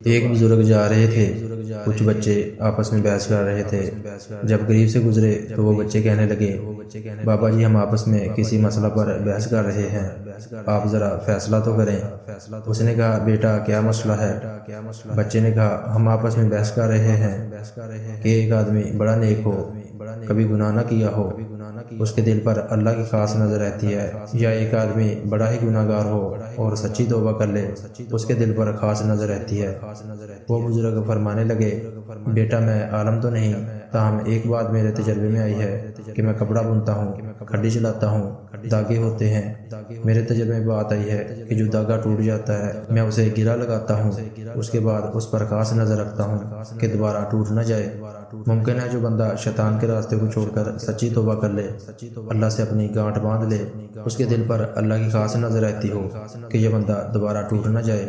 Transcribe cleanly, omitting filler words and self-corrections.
एक बुजुर्ग जा रहे थे। कुछ बच्चे आपस में बहस कर रहे थे। जब करीब से गुजरे तो वो बच्चे कहने लगे, बाबा जी हम आपस में किसी मसला पर बहस कर रहे हैं, आप जरा फैसला तो करें। उसने कहा, बेटा क्या मसला है? बच्चे ने कहा, हम आपस में बहस कर रहे हैं कि एक आदमी बड़ा नेक हो, कभी गुनाह न किया हो, उसके दिल पर अल्लाह की खास नजर रहती है, या एक आदमी बड़ा ही गुनाहगार हो और सच्ची तौबा कर ले, उसके दिल पर खास नजर रहती है। वो बुजुर्ग फरमाने लगे, बेटा मैं आलम तो नहीं, ताहम एक बात मेरे तजर्बे में आई है कि मैं कपड़ा बुनता हूँ, खड्डी चलाता हूँ, धागे होते हैं। मेरे तजर्बे में बात आई है कि जो धागा टूट जाता है मैं उसे गिरा लगाता हूँ, उसके बाद उस पर खास नजर रखता हूँ कि दोबारा टूट न जाए। मुमकिन है जो बंदा शैतान के रास्ते को छोड़कर सच्ची तौबा कर ले, अल्लाह से अपनी गांठ बांध ले, उसके दिल पर अल्लाह की खास नजर रहती हो कि यह बंदा दोबारा टूट न जाए।